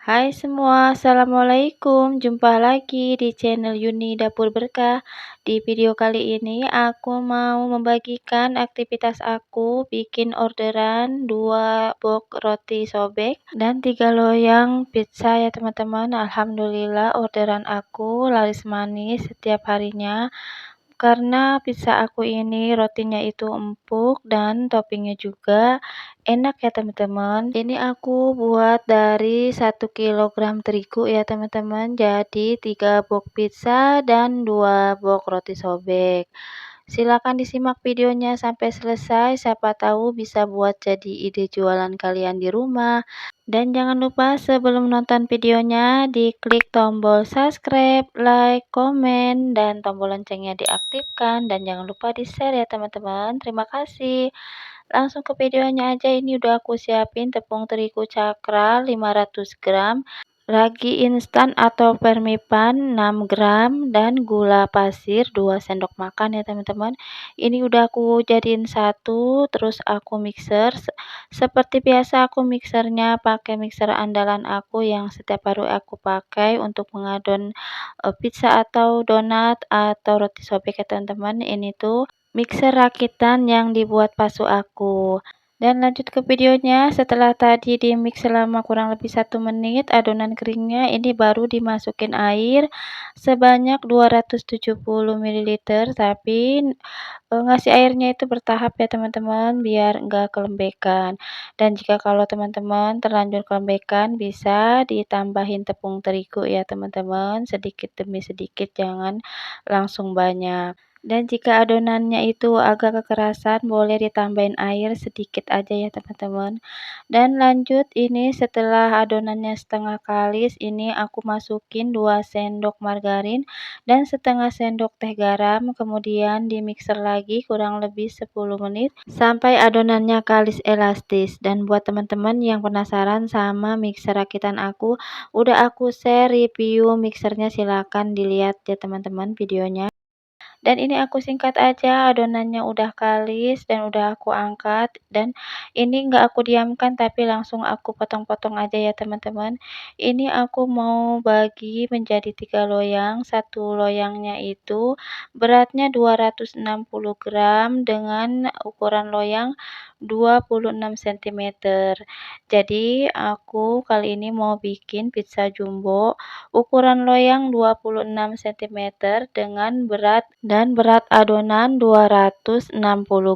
Hai semua, assalamualaikum. Jumpa lagi di channel Yuni Dapur Berkah. Di video kali ini aku mau membagikan aktivitas aku bikin orderan 2 box roti sobek dan 3 loyang pizza ya teman-teman. Alhamdulillah orderan aku laris manis setiap harinya. Karena pizza aku ini rotinya itu empuk dan toppingnya juga enak ya teman-teman. Ini aku buat dari 1 kilogram terigu ya teman-teman. Jadi 3 box pizza dan 2 box roti sobek. Silakan disimak videonya sampai selesai, siapa tahu bisa buat jadi ide jualan kalian di rumah. Dan jangan lupa sebelum nonton videonya diklik tombol subscribe, like, komen, dan tombol loncengnya diaktifkan. Dan jangan lupa di-share ya teman-teman. Terima kasih. Langsung ke videonya aja, ini udah aku siapin tepung terigu cakra 500 gram, ragi instan atau permipan 6 gram, dan gula pasir 2 sendok makan ya teman-teman. Ini udah aku jadiin satu, terus aku mixer. Seperti biasa aku mixernya pakai mixer andalan aku yang setiap hari aku pakai untuk mengadon pizza atau donat atau roti sobek ya teman-teman. Ini tuh mixer rakitan yang dibuat pasu aku. Dan lanjut ke videonya, setelah tadi di mix selama kurang lebih 1 menit, adonan keringnya ini baru dimasukin air sebanyak 270 ml, tapi ngasih airnya itu bertahap ya teman-teman, biar enggak kelembekan. Dan jika kalau teman-teman terlanjur kelembekan, bisa ditambahin tepung terigu ya teman-teman, sedikit demi sedikit, jangan langsung banyak. Dan jika adonannya itu agak kekerasan, boleh ditambahin air sedikit aja ya teman-teman. Dan lanjut ini setelah adonannya setengah kalis, ini aku masukin 2 sendok margarin dan setengah sendok teh garam, kemudian di mixer lagi kurang lebih 10 menit sampai adonannya kalis elastis. Dan buat teman-teman yang penasaran sama mixer rakitan aku, udah aku share review mixernya, silakan dilihat ya teman-teman videonya. Dan ini aku singkat aja, adonannya udah kalis dan udah aku angkat, dan ini enggak aku diamkan tapi langsung aku potong-potong aja ya teman-teman. Ini aku mau bagi menjadi 3 loyang, satu loyangnya itu beratnya 260 gram dengan ukuran loyang 26 cm. Jadi aku kali ini mau bikin pizza jumbo ukuran loyang 26 cm dengan berat adonan 260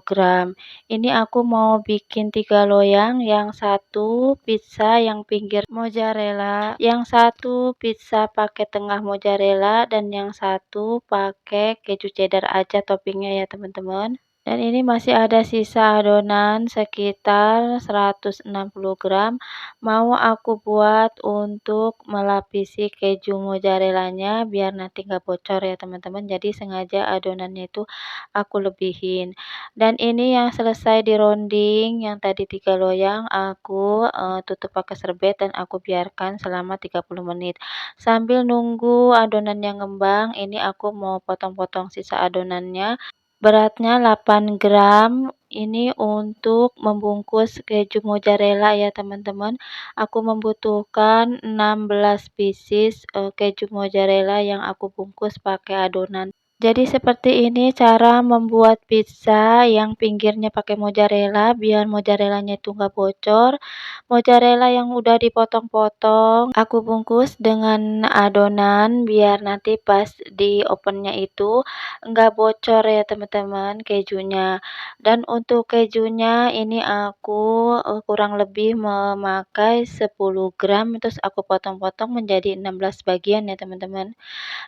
gram. Ini aku mau bikin 3 loyang, yang satu pizza yang pinggir mozzarella, yang satu pizza pakai tengah mozzarella, dan yang satu pakai keju cheddar aja toppingnya ya teman-teman. Dan ini masih ada sisa adonan sekitar 160 gram, mau aku buat untuk melapisi keju mozzarellanya biar nanti nggak bocor ya teman-teman. Jadi sengaja adonannya itu aku lebihin. Dan ini yang selesai dironding, yang tadi 3 loyang aku tutup pakai serbet dan aku biarkan selama 30 menit. Sambil nunggu adonannya ngembang, ini aku mau potong-potong sisa adonannya. Beratnya 8 gram, ini untuk membungkus keju mozzarella ya teman-teman. Aku membutuhkan 16 pieces keju mozzarella yang aku bungkus pakai adonan. Jadi seperti ini cara membuat pizza yang pinggirnya pakai mozzarella biar mozzarellanya itu nggak bocor. Mozzarella yang udah dipotong-potong aku bungkus dengan adonan biar nanti pas di ovennya itu nggak bocor ya teman-teman kejunya. Dan untuk kejunya ini aku kurang lebih memakai 10 gram, terus aku potong-potong menjadi 16 bagian ya teman-teman.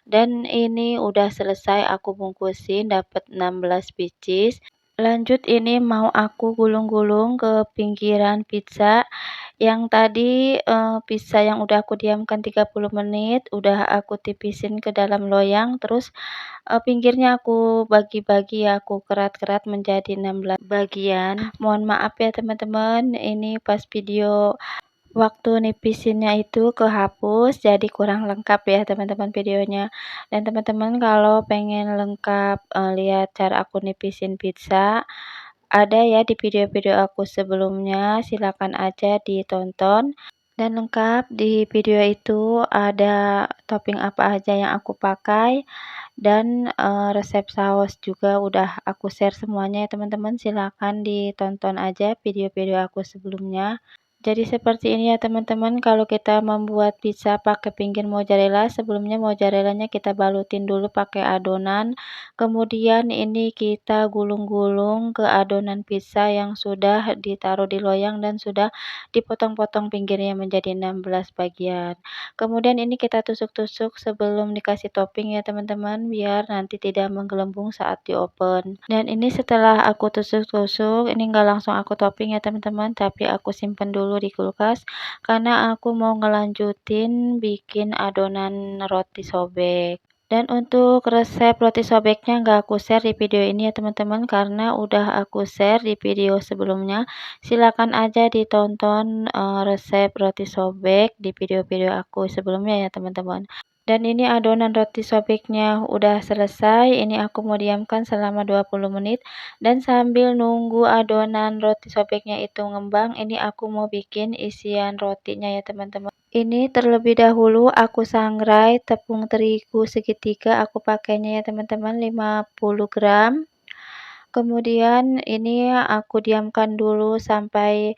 Dan ini udah selesai aku bungkusin dapat 16 pieces. Lanjut ini mau aku gulung-gulung ke pinggiran pizza. Yang tadi pizza yang udah aku diamkan 30 menit, udah aku tipisin ke dalam loyang, terus pinggirnya aku bagi-bagi ya, aku kerat-kerat menjadi 16 bagian. Mohon maaf ya teman-teman, ini pas video waktu nipisinnya itu kehapus, jadi kurang lengkap ya teman-teman videonya. Dan teman-teman kalau pengen lengkap lihat cara aku nipisin pizza, ada ya di video-video aku sebelumnya, silakan aja ditonton. Dan lengkap di video itu ada topping apa aja yang aku pakai dan, resep saus juga udah aku share semuanya ya teman-teman, silakan ditonton aja video-video aku sebelumnya. Jadi seperti ini ya teman-teman, kalau kita membuat pizza pakai pinggiran mozzarella, sebelumnya mozzarellanya kita balutin dulu pakai adonan, kemudian ini kita gulung-gulung ke adonan pizza yang sudah ditaruh di loyang dan sudah dipotong-potong pinggirnya menjadi 16 bagian. Kemudian ini kita tusuk-tusuk sebelum dikasih topping ya teman-teman, biar nanti tidak menggelembung saat di-oven. Dan ini setelah aku tusuk-tusuk, ini enggak langsung aku topping ya teman-teman, tapi aku simpen dulu di kulkas karena aku mau ngelanjutin bikin adonan roti sobek. Dan untuk resep roti sobeknya nggak aku share di video ini ya teman-teman, karena udah aku share di video sebelumnya. Silakan aja ditonton, resep roti sobek di video-video aku sebelumnya ya teman-teman. Dan ini adonan roti sobeknya udah selesai, ini aku mau diamkan selama 20 menit. Dan sambil nunggu adonan roti sobeknya itu ngembang, ini aku mau bikin isian rotinya ya teman-teman. Ini terlebih dahulu aku sangrai tepung terigu segitiga, aku pakainya ya teman-teman 50 gram. Kemudian ini aku diamkan dulu sampai,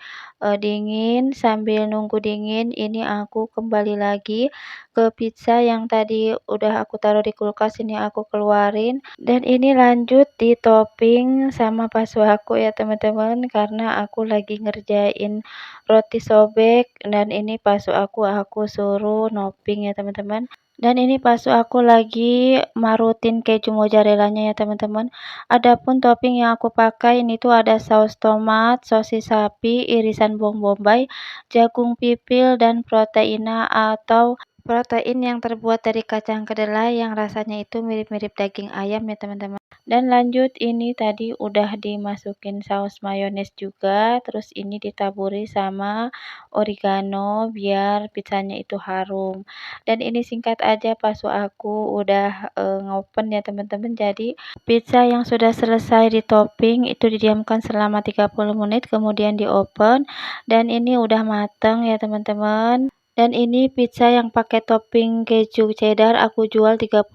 dingin, sambil nunggu dingin ini aku kembali lagi ke pizza yang tadi udah aku taruh di kulkas, ini aku keluarin dan ini lanjut di-topping sama bakso aku ya teman-teman, karena aku lagi ngerjain roti sobek dan ini bakso aku suruh nopping ya teman-teman. Dan ini bakso aku lagi marutin keju mozzarellanya ya teman-teman. Adapun topping yang aku pakai ini tuh ada saus tomat, sosis sapi, irisan bawang bombay, jagung pipil, dan proteina atau protein yang terbuat dari kacang kedelai yang rasanya itu mirip-mirip daging ayam ya teman-teman. Dan lanjut ini tadi udah dimasukin saus mayones juga, terus ini ditaburi sama oregano biar pizzanya itu harum. Dan ini singkat aja bakso aku udah, ngopen ya teman-teman. Jadi pizza yang sudah selesai di-topping itu didiamkan selama 30 menit kemudian di-oven dan ini udah mateng ya teman-teman. Dan ini pizza yang pakai topping keju cheddar aku jual 30.000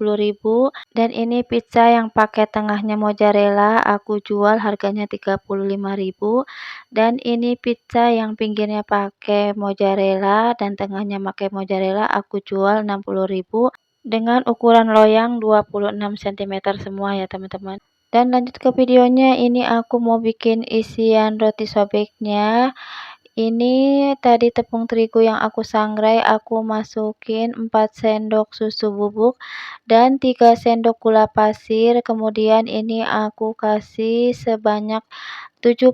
dan ini pizza yang pakai tengahnya mozzarella aku jual harganya 35.000 dan ini pizza yang pinggirnya pakai mozzarella dan tengahnya pakai mozzarella aku jual 60.000 dengan ukuran loyang 26 cm semua ya teman-teman. Dan lanjut ke videonya, ini aku mau bikin isian roti sobeknya. Ini tadi tepung terigu yang aku sangrai, aku masukin 4 sendok susu bubuk dan 3 sendok gula pasir. Kemudian ini aku kasih sebanyak 70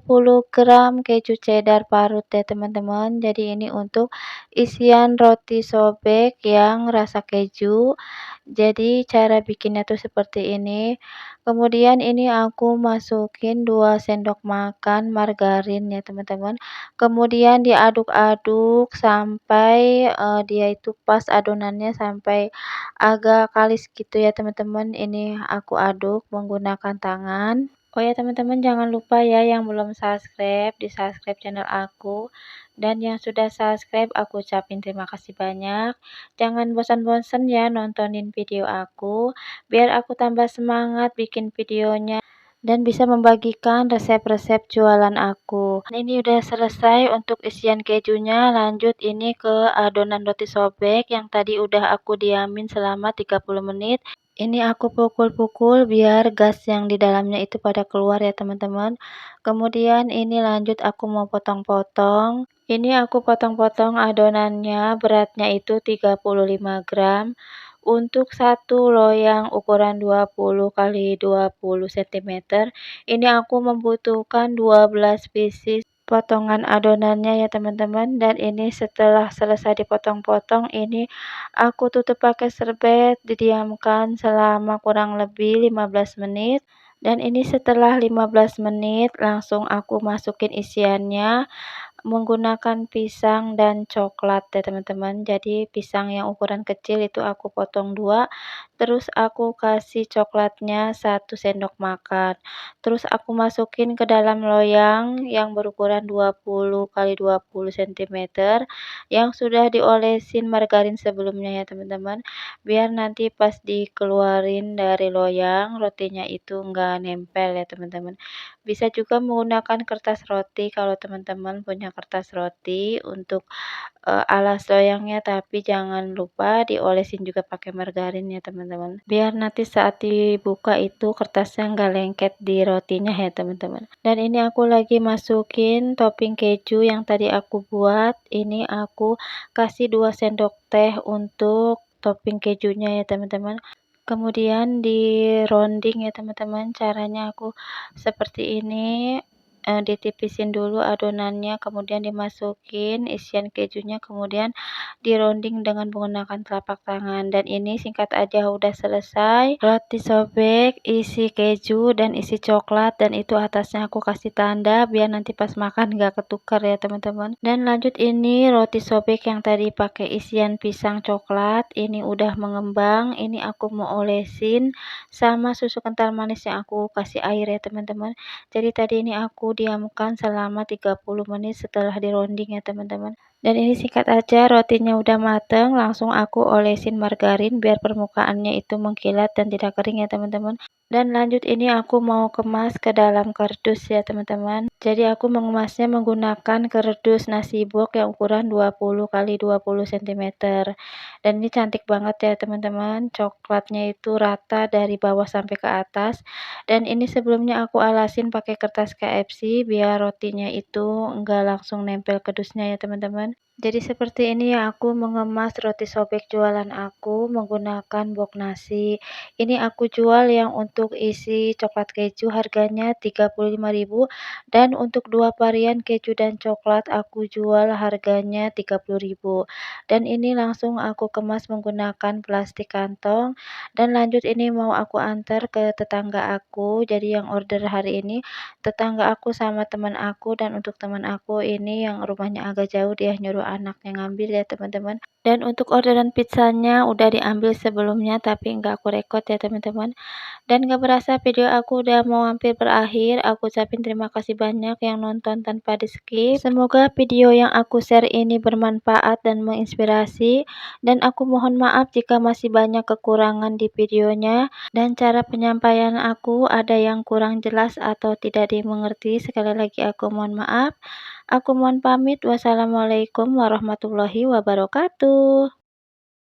gram keju cheddar parut ya teman-teman. Jadi ini untuk isian roti sobek yang rasa keju. Jadi cara bikinnya tuh seperti ini. Kemudian ini aku masukin 2 sendok makan margarin ya teman-teman. Kemudian diaduk-aduk sampai, dia itu pas adonannya sampai agak kalis gitu ya teman-teman. Ini aku aduk menggunakan tangan. Oh ya teman-teman, jangan lupa ya yang belum subscribe, di-subscribe channel aku. Dan yang sudah subscribe aku ucapin terima kasih banyak. Jangan bosan-bosan ya nontonin video aku, biar aku tambah semangat bikin videonya dan bisa membagikan resep-resep jualan aku. Nah, ini udah selesai untuk isian kejunya, lanjut ini ke adonan roti sobek yang tadi udah aku diamin selama 30 menit. Ini aku pukul-pukul biar gas yang di dalamnya itu pada keluar ya teman-teman. Kemudian ini lanjut aku mau potong-potong. Ini aku potong-potong adonannya, beratnya itu 35 gram. Untuk satu loyang ukuran 20 kali 20 cm, ini aku membutuhkan 12 pieces potongan adonannya ya teman-teman. Dan ini setelah selesai dipotong-potong, ini aku tutup pakai serbet, didiamkan selama kurang lebih 15 menit. Dan ini setelah 15 menit langsung aku masukin isiannya menggunakan pisang dan coklat ya teman-teman. Jadi pisang yang ukuran kecil itu aku potong 2, terus aku kasih coklatnya 1 sendok makan, terus aku masukin ke dalam loyang yang berukuran 20 kali 20 sentimeter yang sudah diolesin margarin sebelumnya ya teman-teman, biar nanti pas dikeluarin dari loyang rotinya itu enggak nempel ya teman-teman. Bisa juga menggunakan kertas roti kalau teman-teman punya kertas roti untuk, alas loyangnya, tapi jangan lupa diolesin juga pakai margarin ya teman-teman, biar nanti saat dibuka itu kertasnya nggak lengket di rotinya ya teman-teman. Dan ini aku lagi masukin topping keju yang tadi aku buat, ini aku kasih 2 sendok teh untuk topping kejunya ya teman-teman. Kemudian di-rounding ya teman-teman, caranya aku seperti ini, ditipisin dulu adonannya, kemudian dimasukin isian kejunya, kemudian di-rounding dengan menggunakan telapak tangan. Dan ini singkat aja udah selesai, roti sobek isi keju dan isi coklat, dan itu atasnya aku kasih tanda biar nanti pas makan nggak ketukar ya teman-teman. Dan lanjut ini roti sobek yang tadi pakai isian pisang coklat, ini udah mengembang, ini aku mau olesin sama susu kental manis yang aku kasih air ya teman-teman. Jadi tadi ini aku diamkan selama 30 menit setelah di-rounding ya teman-teman. Dan ini singkat aja, rotinya udah mateng, langsung aku olesin margarin biar permukaannya itu mengkilat dan tidak kering ya teman-teman. Dan lanjut ini aku mau kemas ke dalam kardus ya teman-teman. Jadi aku mengemasnya menggunakan kardus nasi box yang ukuran 20 kali 20 cm. Dan ini cantik banget ya teman-teman, coklatnya itu rata dari bawah sampai ke atas. Dan ini sebelumnya aku alasin pakai kertas KFC biar rotinya itu enggak langsung nempel ke dusnya ya teman-teman. Jadi seperti ini ya aku mengemas roti sobek jualan aku menggunakan box nasi. Ini aku jual yang untuk isi coklat keju harganya 35.000, dan untuk 2 varian keju dan coklat aku jual harganya 30.000. Dan ini langsung aku kemas menggunakan plastik kantong, dan lanjut ini mau aku antar ke tetangga aku. Jadi yang order hari ini tetangga aku sama teman aku, dan untuk teman aku ini yang rumahnya agak jauh, dia nyuruh anaknya ngambil ya teman-teman. Dan untuk orderan pizzanya udah diambil sebelumnya tapi nggak aku record ya teman-teman. Dan gak berasa video aku udah mau hampir berakhir. Aku ucapin terima kasih banyak yang nonton tanpa di skip. Semoga video yang aku share ini bermanfaat dan menginspirasi. Dan aku mohon maaf jika masih banyak kekurangan di videonya, dan cara penyampaian aku ada yang kurang jelas atau tidak dimengerti. Sekali lagi aku mohon maaf. Aku mohon pamit. Wassalamualaikum warahmatullahi wabarakatuh.